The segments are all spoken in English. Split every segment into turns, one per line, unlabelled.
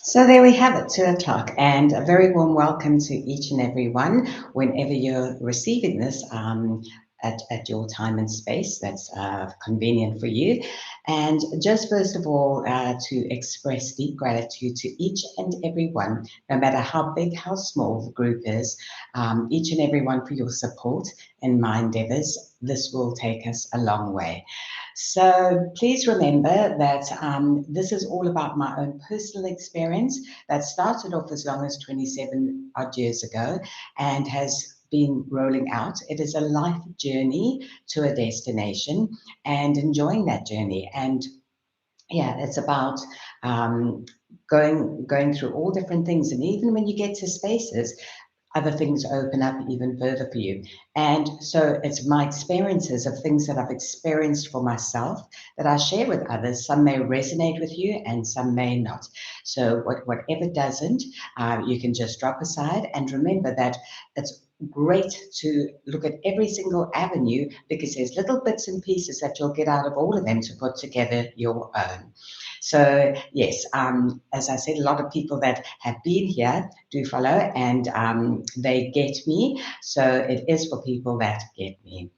So there we have it, 2 o'clock, and a very warm welcome to each and every one whenever you're receiving this at your time and space that's convenient for you. And just first of all, to express deep gratitude to each and every one, no matter how big, how small the group is, each and every one for your support in my endeavors. This will take us a long way. So please remember that this is all about my own personal experience that started off as long as 27 odd years ago and has been rolling out. It is a life journey to a destination and enjoying that journey. And yeah, it's about going through all different things. And even when you get to spaces, other things open up even further for you. And so it's my experiences of things that I've experienced for myself that I share with others. Some may resonate with you and some may not. So whatever doesn't, you can just drop aside and remember that it's great to look at every single avenue because there's little bits and pieces that you'll get out of all of them to put together your own. So yes, as I said, a lot of people that have been here do follow and they get me. So it is for people that get me.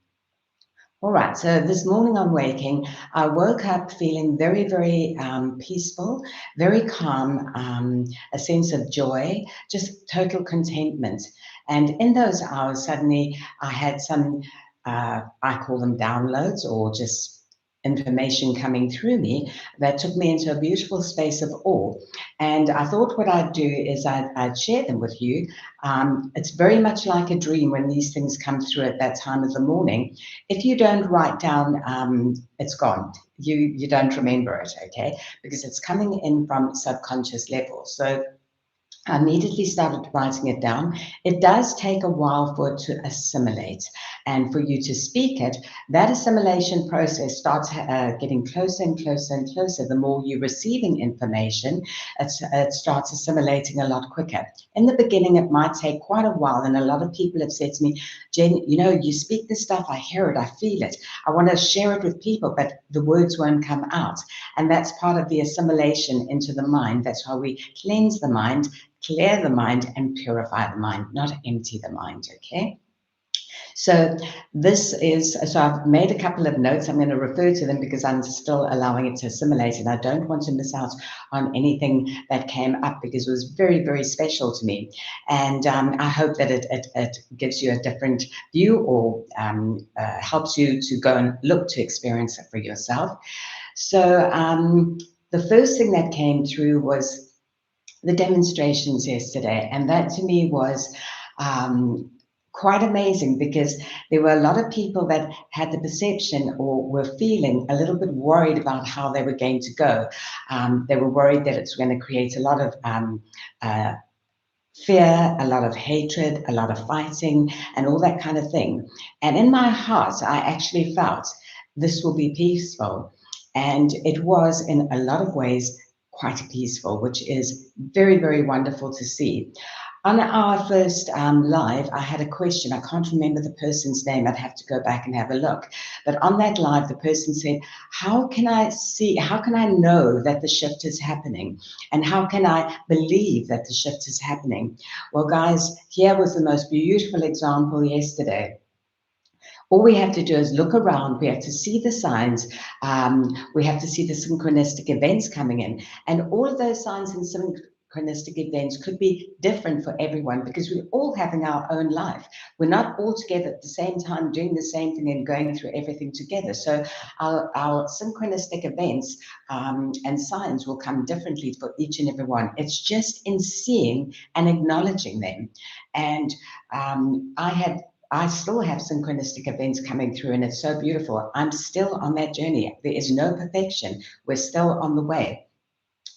All right, so this morning on waking, I woke up feeling very, very peaceful, very calm, a sense of joy, just total contentment. And in those hours, suddenly I had some, I call them downloads or just information coming through me that took me into a beautiful space of awe. And I thought what I'd do is I'd share them with you. It's very much like a dream when these things come through at that time of the morning. If you don't write down, it's gone. You don't remember it, okay? Because it's coming in from subconscious level. So I immediately started writing it down. It does take a while for it to assimilate and for you to speak it. That assimilation process starts getting closer and closer and closer. The more you're receiving information, it starts assimilating a lot quicker. In the beginning, it might take quite a while. And a lot of people have said to me, Jen, you speak this stuff, I hear it, I feel it. I want to share it with people, but the words won't come out. And that's part of the assimilation into the mind. That's why we cleanse the mind, clear the mind, and purify the mind, not empty the mind, okay? So so I've made a couple of notes. I'm going to refer to them because I'm still allowing it to assimilate and I don't want to miss out on anything that came up because it was very, very special to me. And I hope that it gives you a different view or helps you to go and look to experience it for yourself. So the first thing that came through was the demonstrations yesterday, and that to me was quite amazing because there were a lot of people that had the perception or were feeling a little bit worried about how they were going to go. They were worried that it's going to create a lot of fear, a lot of hatred, a lot of fighting, and all that kind of thing. And in my heart, I actually felt this will be peaceful. And it was, in a lot of ways, quite peaceful, which is very, very wonderful to see. On our first live, I had a question. I can't remember the person's name. I'd have to go back and have a look. But on that live, the person said, how can I know that the shift is happening? And how can I believe that the shift is happening? Well, guys, here was the most beautiful example yesterday. All we have to do is look around. We have to see the signs. We have to see the synchronistic events coming in. And all of those signs and synchronistic events could be different for everyone because we're all having our own life. We're not all together at the same time doing the same thing and going through everything together. So our synchronistic events and signs will come differently for each and every one. It's just in seeing and acknowledging them. And I still have synchronistic events coming through, and it's so beautiful. I'm still on that journey. There is no perfection. We're still on the way.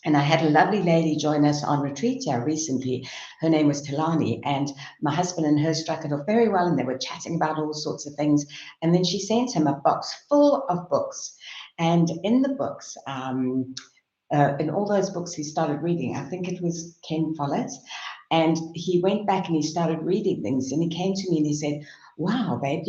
And I had a lovely lady join us on retreat here recently. Her name was Talani, and my husband and her struck it off very well, and they were chatting about all sorts of things. And then she sent him a box full of books. And in the books, in all those books he started reading, I think it was Ken Follett, and he went back and he started reading things, and he came to me and he said, wow, babe,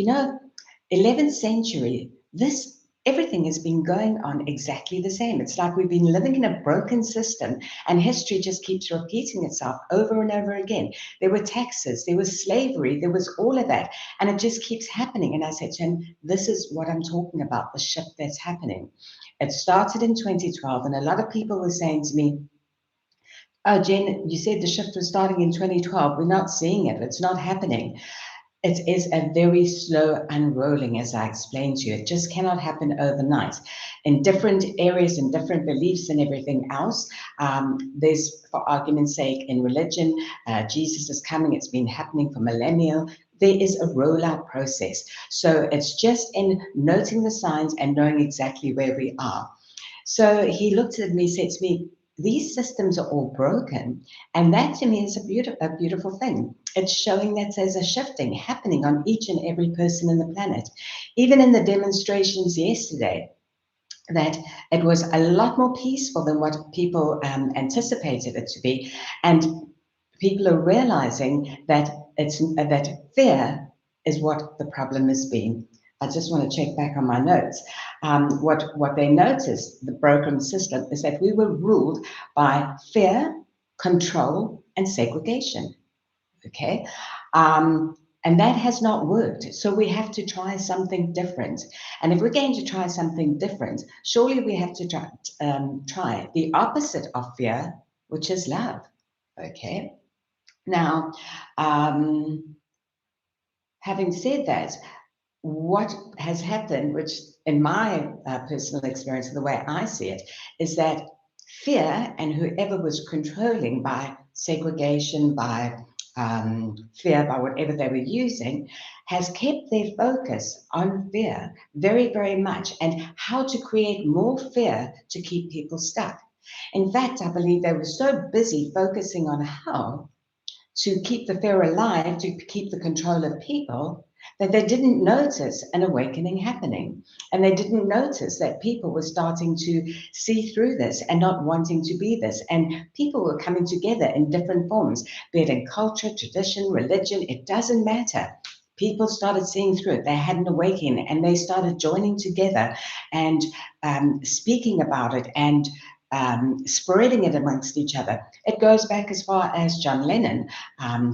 11th century, this everything has been going on exactly the same. It's like we've been living in a broken system, and history just keeps repeating itself over and over again. There were taxes, there was slavery, there was all of that, and it just keeps happening. And I said to him, this is what I'm talking about, the shift that's happening. It started in 2012, and a lot of people were saying to me, oh, Jen, you said the shift was starting in 2012. We're not seeing it. It's not happening. It is a very slow unrolling, as I explained to you. It just cannot happen overnight. In different areas and different beliefs and everything else, there's, for argument's sake, in religion, Jesus is coming. It's been happening for millennia. There is a rollout process. So it's just in noting the signs and knowing exactly where we are. So he looked at me, said to me, these systems are all broken. And that to me is a beautiful thing. It's showing that there's a shifting happening on each and every person in the planet. Even in the demonstrations yesterday, that it was a lot more peaceful than what people anticipated it to be. And people are realizing that that fear is what the problem has been. I just want to check back on my notes. What they noticed, the broken system, is that we were ruled by fear, control, and segregation. Okay, and that has not worked. So we have to try something different. And if we're going to try something different, surely we have to try the opposite of fear, which is love. Okay. Now, having said that, what has happened, which in my personal experience, the way I see it, is that fear and whoever was controlling by segregation, by fear, by whatever they were using, has kept their focus on fear very, very much, and how to create more fear to keep people stuck. In fact, I believe they were so busy focusing on how to keep the fear alive, to keep the control of people, that they didn't notice an awakening happening. And they didn't notice that people were starting to see through this and not wanting to be this. And people were coming together in different forms, be it in culture, tradition, religion, it doesn't matter. People started seeing through it. They had an awakening and they started joining together and speaking about it and spreading it amongst each other. It goes back as far as John Lennon.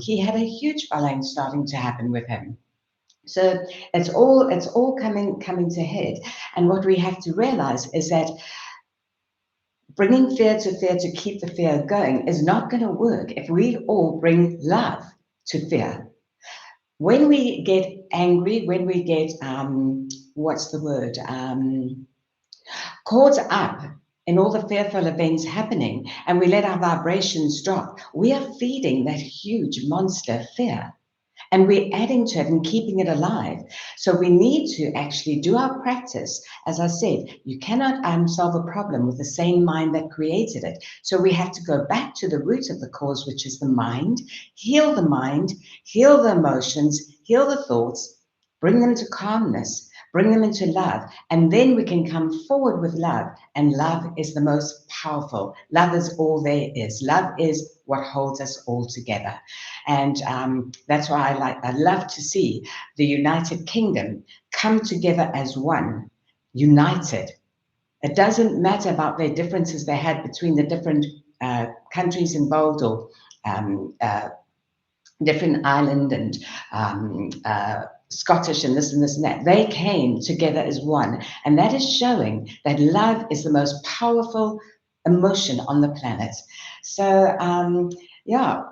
He had a huge following starting to happen with him. So it's all coming to head. And what we have to realize is that bringing fear to keep the fear going is not going to work if we all bring love to fear. When we get angry, when we get what's the word? Caught up in all the fearful events happening, and we let our vibrations drop, we are feeding that huge monster fear. And we're adding to it and keeping it alive. So we need to actually do our practice. As I said, you cannot solve a problem with the same mind that created it. So we have to go back to the root of the cause, which is the mind, heal the emotions, heal the thoughts, bring them to calmness, bring them into love, and then we can come forward with love. And love is the most powerful. Love is all there is. Love is what holds us all together. And that's why I love to see the United Kingdom come together as one, united. It doesn't matter about their differences they had between the different countries involved, or different island and Scottish and this and this and that. They came together as one. And that is showing that love is the most powerful emotion on the planet. So, yeah,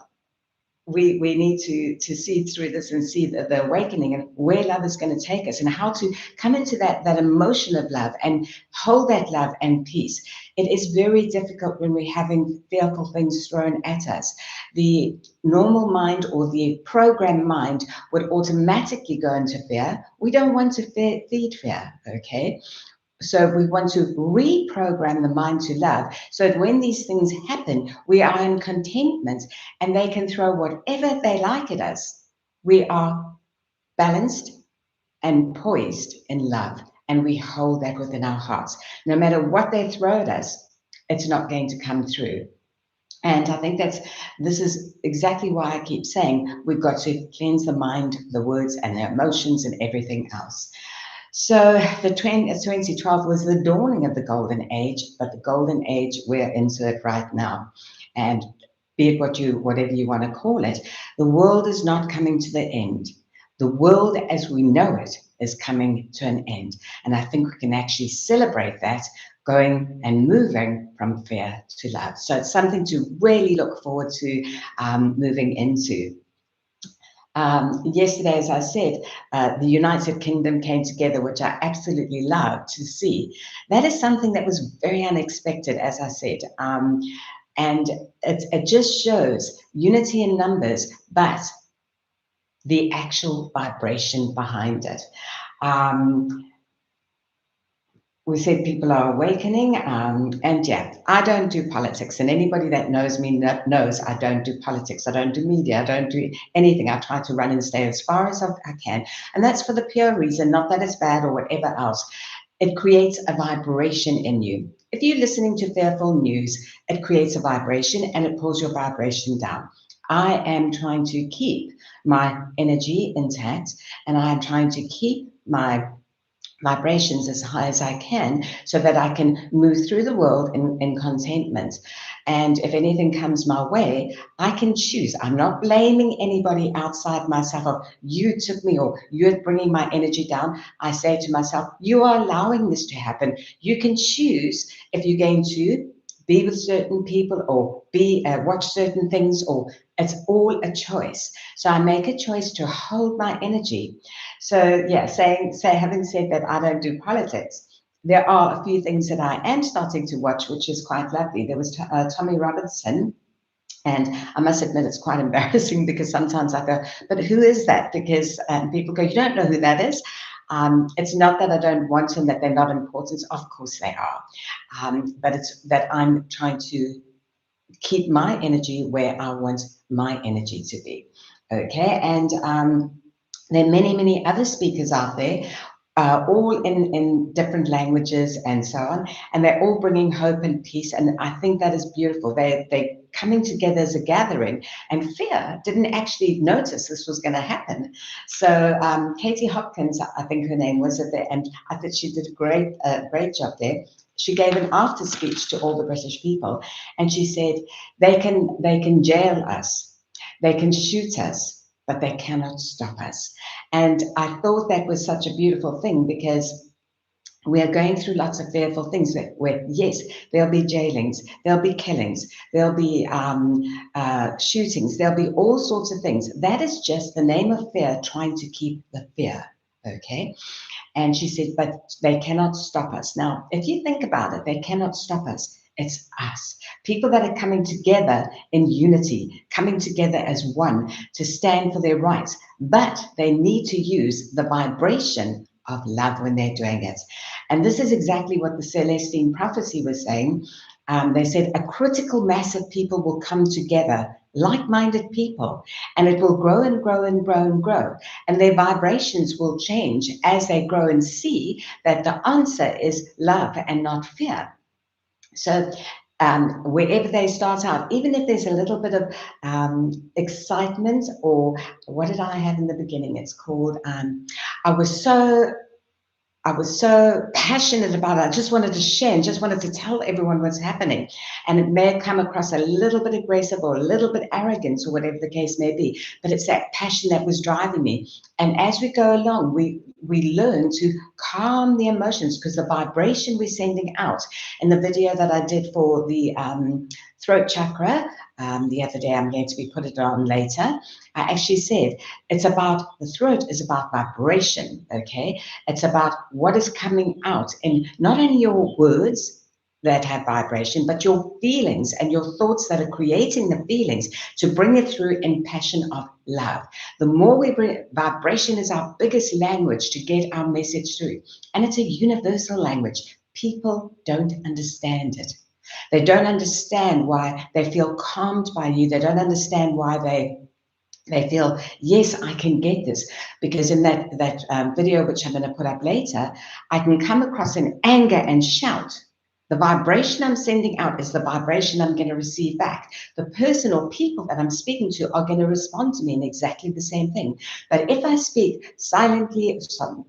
we need to see through this and see the awakening and where love is going to take us and how to come into that emotion of love and hold that love and peace. It is very difficult when we're having fearful things thrown at us. The normal mind or the programmed mind would automatically go into fear. We don't want to feed fear, okay? So we want to reprogram the mind to love, so that when these things happen, we are in contentment and they can throw whatever they like at us. We are balanced and poised in love, and we hold that within our hearts. No matter what they throw at us, it's not going to come through. And I think this is exactly why I keep saying we've got to cleanse the mind, the words, and the emotions and everything else. So the 2012 was the dawning of the golden age, but the golden age, we're into it right now. And be it whatever you want to call it, the world is not coming to the end. The world as we know it is coming to an end. And I think we can actually celebrate that, going and moving from fear to love. So it's something to really look forward to moving into. Yesterday, as I said, the United Kingdom came together, which I absolutely love to see. That is something that was very unexpected, as I said. And it just shows unity in numbers, but the actual vibration behind it. We said people are awakening, and yeah, I don't do politics, and anybody that knows me knows I don't do politics, I don't do media, I don't do anything. I try to run and stay as far as I can, and that's for the pure reason, not that it's bad or whatever else. It creates a vibration in you. If you're listening to fearful news, it creates a vibration and it pulls your vibration down. I am trying to keep my energy intact, and I am trying to keep my vibrations as high as I can so that I can move through the world in contentment. And if anything comes my way, I can choose. I'm not blaming anybody outside myself of you took me or you're bringing my energy down. I say to myself, you are allowing this to happen. You can choose if you're going to be with certain people or be watch certain things, or it's all a choice. So I make a choice to hold my energy. So yeah, having said that, I don't do politics. There are a few things that I am starting to watch, which is quite lovely. There was Tommy Robertson, and I must admit it's quite embarrassing because sometimes I go, but who is that? Because people go, you don't know who that is. It's not that I don't want them, that they're not important. Of course they are. But it's that I'm trying to keep my energy where I want my energy to be. Okay, and there are many, many other speakers out there, all in different languages and so on, and they're all bringing hope and peace. And I think that is beautiful. They're coming together as a gathering, and fear didn't actually notice this was going to happen. So Katie Hopkins, I think her name was, there, and I think she did a great job there. She gave an after speech to all the British people, and she said they can jail us, they can shoot us, but they cannot stop us. And I thought that was such a beautiful thing, because we are going through lots of fearful things where yes, there'll be jailings, there'll be killings, there'll be shootings, there'll be all sorts of things. That is just the name of fear trying to keep the fear, okay? And she said, but they cannot stop us. Now, if you think about it, they cannot stop us. It's us, people that are coming together in unity, coming together as one to stand for their rights. But they need to use the vibration of love when they're doing it. And this is exactly what the Celestine prophecy was saying. They said a critical mass of people will come together, like-minded people, and it will grow and grow and grow and grow. And their vibrations will change as they grow and see that the answer is love and not fear. So wherever they start out, even if there's a little bit of excitement, or what did I have in the beginning? It's called, I was so passionate about it. I just wanted to share and just wanted to tell everyone what's happening. And it may come across a little bit aggressive or a little bit arrogant or whatever the case may be, but it's that passion that was driving me. And as we go along, we learn to calm the emotions, because the vibration we're sending out. In the video that I did for the throat chakra the other day, I'm going to be put it on later, I actually said it's about, the throat is about vibration, okay? It's about what is coming out in not only your words that have vibration, but your feelings and your thoughts that are creating the feelings, to bring it through in passion of love. The more we bring, vibration is our biggest language to get our message through. And it's a universal language. People don't understand it. They don't understand why they feel calmed by you. They don't understand why they feel, yes, I can get this. Because in that video, which I'm going to put up later, I can come across in anger and shout, The vibration I'm sending out is the vibration I'm going to receive back. The person or people that I'm speaking to are going to respond to me in exactly the same thing. But if I speak silently,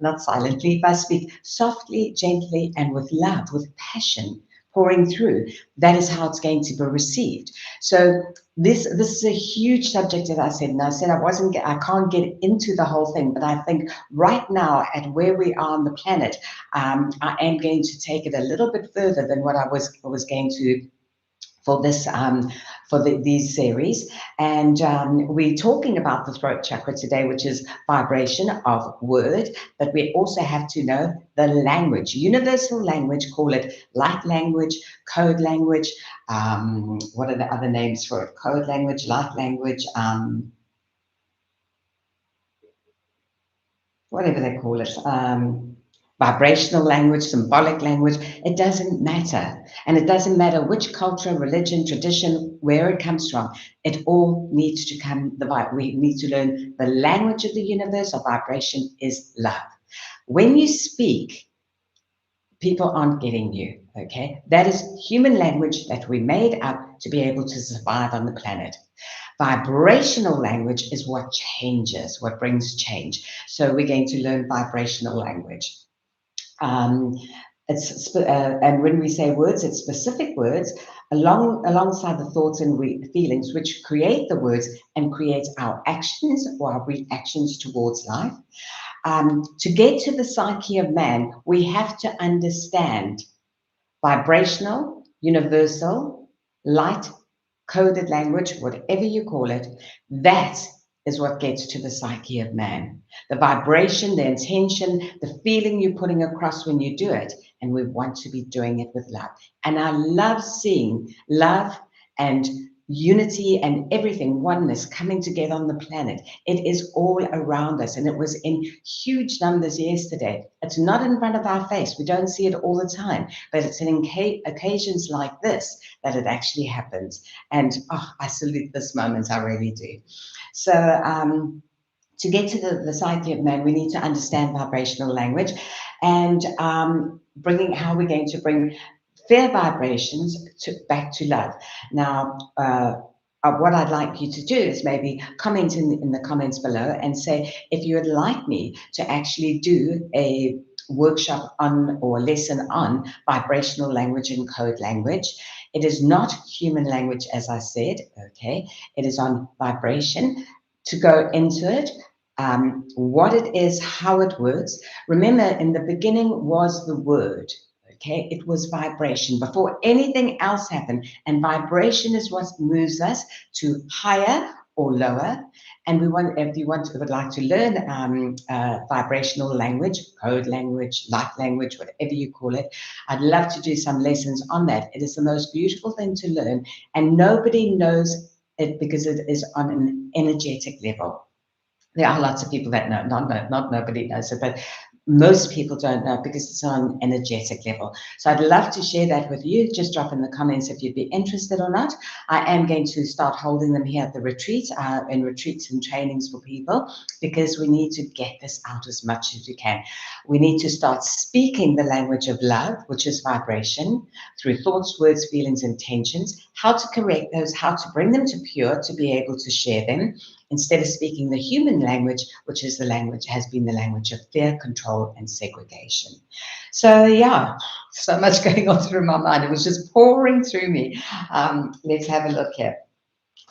not silently, if I speak softly, gently, and with love, with passion pouring through, that is how it's going to be received. So this is a huge subject, as I said, and I said I can't get into the whole thing, but I think right now at where we are on the planet, I am going to take it a little bit further than what I was going to for this these series. And we're talking about the throat chakra today, which is vibration of word, but we also have to know the language, universal language, call it light language, code language. What are the other names for it? Code language, light language, whatever they call it, vibrational language, symbolic language, it doesn't matter. And it doesn't matter which culture, religion, tradition, where it comes from. It all needs to come, we need to learn the language of the universe of vibration is love. When you speak, people aren't getting you, okay? That is human language that we made up to be able to survive on the planet. Vibrational language is what changes, what brings change. So we're going to learn vibrational language. And when we say words, it's specific words alongside the thoughts and feelings which create the words and create our actions or our reactions towards life. To get to the psyche of man, we have to understand vibrational, universal, light, coded language, whatever you call it. That is what gets to the psyche of man. The vibration, the intention, the feeling you're putting across when you do it. And we want to be doing it with love. And I love seeing love and unity and everything, oneness coming together on the planet. It is all around us, and it was in huge numbers yesterday. It's not in front of our face. We don't see it all the time, but it's in occasions like this that it actually happens. And I salute this moment, I really do. So to get to the psyche of man, we need to understand vibrational language and how we're going to bring fair vibrations back to love. Now, what I'd like you to do is maybe comment in the comments below and say if you would like me to actually do a workshop on or lesson on vibrational language and code language. It is not human language, as I said, okay? It is on vibration. To go into it, what it is, how it works. Remember, in the beginning was the word. Okay, it was vibration before anything else happened, and vibration is what moves us to higher or lower. And if you would like to learn vibrational language, code language, light language, whatever you call it, I'd love to do some lessons on that. It is the most beautiful thing to learn, and nobody knows it because it is on an energetic level. There are lots of people that know, not nobody knows it, but most people don't know because it's on an energetic level. So I'd love to share that with you. Just drop in the comments if you'd be interested or not. I am going to start holding them here at the retreat, in retreats and trainings for people, because we need to get this out as much as we can. We need to start speaking the language of love, which is vibration, through thoughts, words, feelings, intentions, how to correct those, how to bring them to pure, to be able to share them, instead of speaking the human language, which is has been the language of fear, control, and segregation. So yeah, so much going on through my mind. It was just pouring through me. Let's have a look here.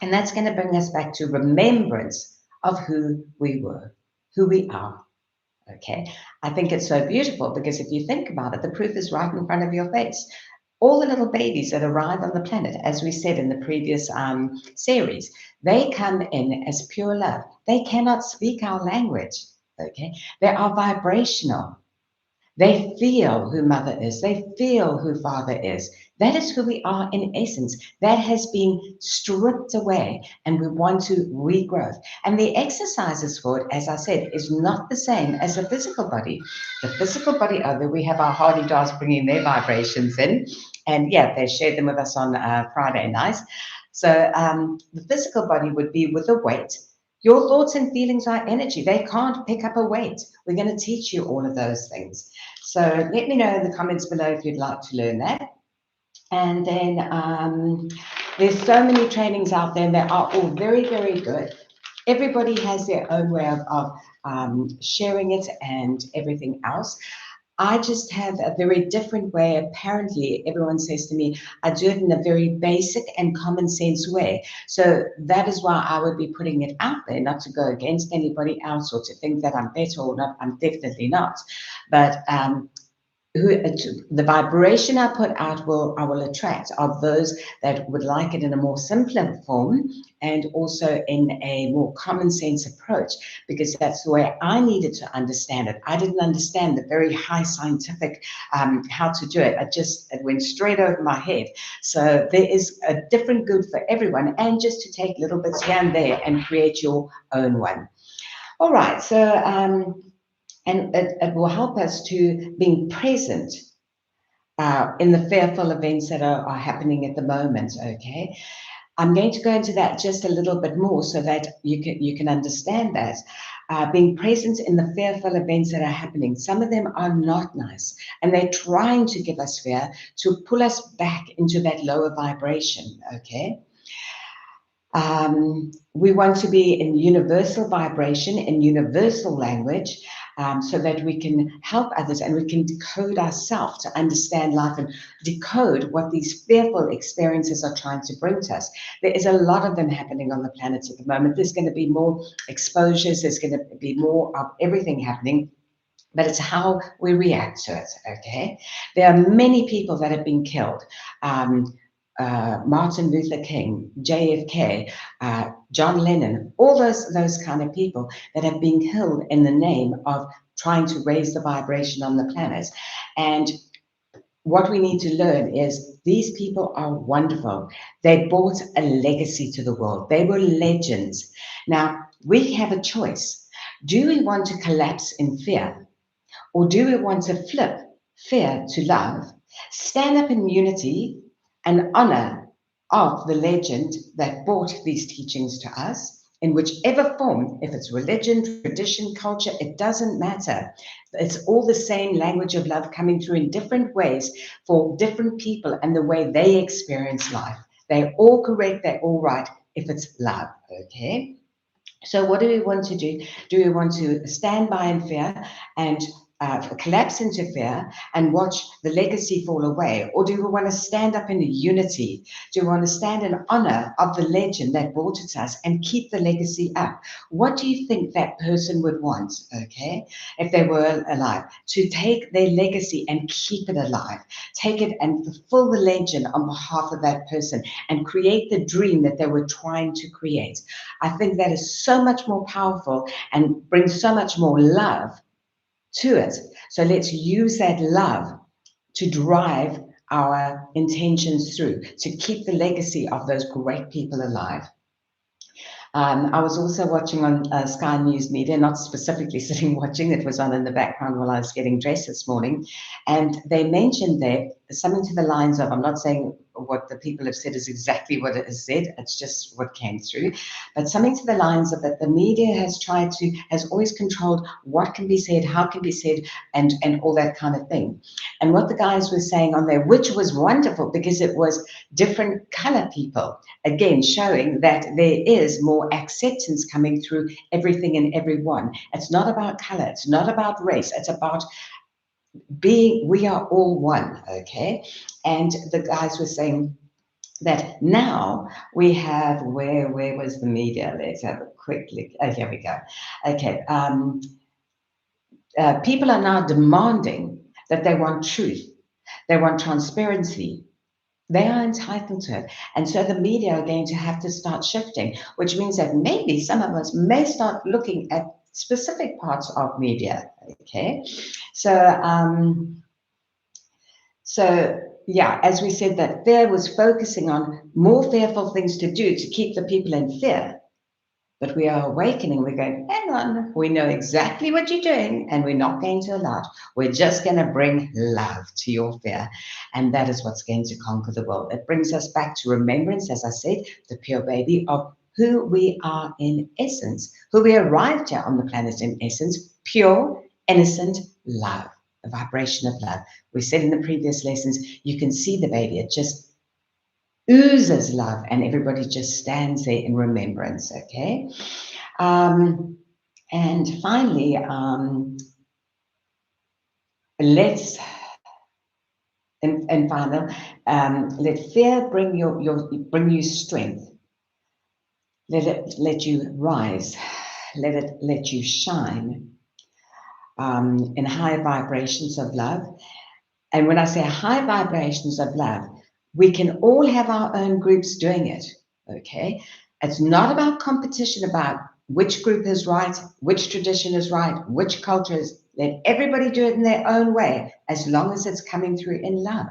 And that's going to bring us back to remembrance of who we were, who we are. Okay, I think it's so beautiful because if you think about it, the proof is right in front of your face. All the little babies that arrive on the planet, as we said in the previous series, they come in as pure love. They cannot speak our language, okay? They are vibrational. They feel who mother is. They feel who father is. That is who we are in essence. That has been stripped away, and we want to regrowth. And the exercises for it, as I said, is not the same as the physical body. The physical body, although we have our hardy dolls bringing their vibrations in, and yeah, they shared them with us on Friday nights. So the physical body would be with a weight. Your thoughts and feelings are energy. They can't pick up a weight. We're going to teach you all of those things. So let me know in the comments below if you'd like to learn that. And then there's so many trainings out there, and they are all very, very good. Everybody has their own way of sharing it and everything else. I just have a very different way. Apparently, everyone says to me, I do it in a very basic and common sense way. So that is why I would be putting it out there, not to go against anybody else or to think that I'm better or not. I'm definitely not. But the vibration I put out I will attract are those that would like it in a more simpler form and also in a more common sense approach, because that's the way I needed to understand it. I didn't understand the very high scientific how to do it. It went straight over my head. So there is a different good for everyone, and just to take little bits here and there and create your own one. All right, so and it will help us to being present in the fearful events that are happening at the moment. Okay, I'm going to go into that just a little bit more so that you can understand that. Being present in the fearful events that are happening. Some of them are not nice, and they're trying to give us fear to pull us back into that lower vibration. Okay. We want to be in universal vibration, in universal language, so that we can help others and we can decode ourselves to understand life and decode what these fearful experiences are trying to bring to us. There is a lot of them happening on the planet at the moment. There's going to be more exposures, there's going to be more of everything happening. But it's how we react to it, okay? There are many people that have been killed. Martin Luther King, JFK, John Lennon, all those kind of people that have been killed in the name of trying to raise the vibration on the planet. And what we need to learn is these people are wonderful. They brought a legacy to the world. They were legends. Now, we have a choice. Do we want to collapse in fear? Or do we want to flip fear to love, stand up in unity and honor of the legend that brought these teachings to us in whichever form, if it's religion, tradition, culture, it doesn't matter. It's all the same language of love coming through in different ways for different people and the way they experience life. They're all correct, they're all right if it's love, okay? So what do we want to do? Do we want to stand by in fear and collapse into fear and watch the legacy fall away? Or do we want to stand up in unity? Do we want to stand in honor of the legend that brought it to us and keep the legacy up? What do you think that person would want, okay, if they were alive? To take their legacy and keep it alive. Take it and fulfill the legend on behalf of that person and create the dream that they were trying to create. I think that is so much more powerful and brings so much more love to it. So let's use that love to drive our intentions through, to keep the legacy of those great people alive. I was also watching on Sky News Media, not specifically sitting watching, it was on in the background while I was getting dressed this morning. And they mentioned there something to the lines of, I'm not saying what the people have said is exactly what it has said, it's just what came through, but something to the lines of that the media has always controlled what can be said, how can be said, and all that kind of thing. And what the guys were saying on there, which was wonderful because it was different color people, again, showing that there is more acceptance coming through everything and everyone. It's not about color, it's not about race, it's about we are all one, okay? And the guys were saying that now we have, where was the media? Let's have a quick look. Oh, here we go. Okay. People are now demanding that they want truth, they want transparency. They are entitled to it. And so the media are going to have to start shifting, which means that maybe some of us may start looking at specific parts of media. Okay. So yeah, as we said, that fear was focusing on more fearful things to do to keep the people in fear. But we are awakening. We're going, hang on, we know exactly what you're doing, and we're not going to allow it. We're just going to bring love to your fear. And that is what's going to conquer the world. It brings us back to remembrance, as I said, the pure baby of who we are in essence, who we arrived at on the planet in essence, pure, innocent love. the vibration of love. We said in the previous lessons, you can see the baby. It just oozes love, and everybody just stands there in remembrance, okay? And finally, let's, and final, let fear bring bring you strength. Let it let you rise. Let you shine in high vibrations of love. And when I say high vibrations of love, we can all have our own groups doing it, okay? It's not about competition about which group is right, which tradition is right, which culture is. Let everybody do it in their own way, as long as it's coming through in love,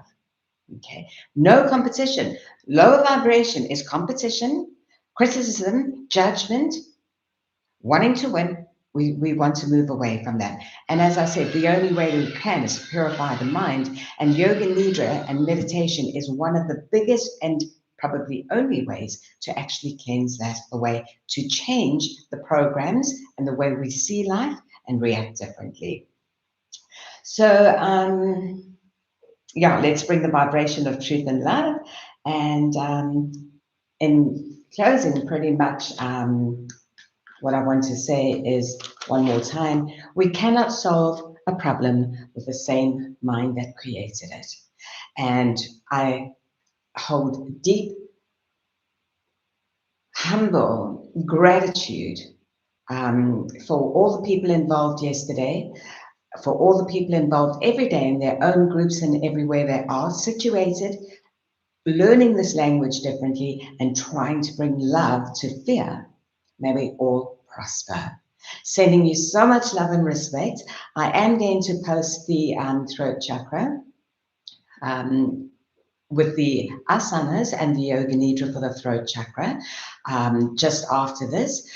okay? No competition. Lower vibration is competition, criticism, judgment, wanting to win. We want to move away from that. And as I said, the only way we can is to purify the mind. And yoga nidra and meditation is one of the biggest and probably only ways to actually cleanse that away, to change the programs and the way we see life and react differently. So, yeah, let's bring the vibration of truth and love. And in closing, pretty much, what I want to say is, one more time, we cannot solve a problem with the same mind that created it. And I hold deep, humble gratitude for all the people involved yesterday, for all the people involved every day in their own groups and everywhere they are situated, learning this language differently and trying to bring love to fear. May we all prosper. Sending you so much love and respect. I am going to post the throat chakra with the asanas and the yoga nidra for the throat chakra just after this.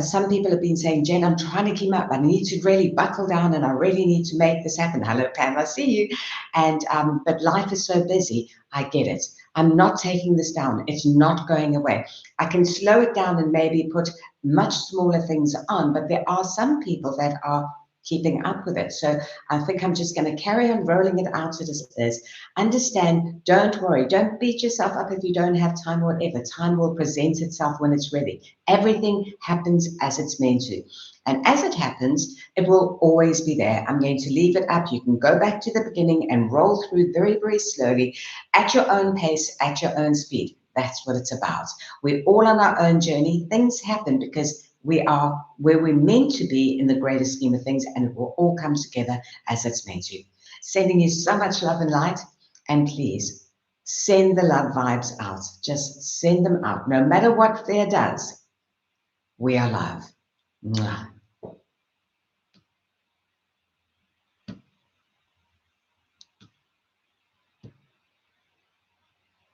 Some people have been saying, Jen, I'm trying to keep up. I need to really buckle down and I really need to make this happen. Hello, Pam, I see you. And but life is so busy. I get it. I'm not taking this down. It's not going away. I can slow it down and maybe put much smaller things on, but there are some people that are keeping up with it. So I think I'm just going to carry on rolling it out as it is. Understand, don't worry, don't beat yourself up if you don't have time or whatever. Time will present itself when it's ready. Everything happens as it's meant to. And as it happens, it will always be there. I'm going to leave it up. You can go back to the beginning and roll through very, very slowly at your own pace, at your own speed. That's what it's about. We're all on our own journey. Things happen because we are where we're meant to be in the greater scheme of things, and it will all come together as it's meant to. Sending you so much love and light, and please send the love vibes out. Just send them out. No matter what fear does, we are love. Mwah.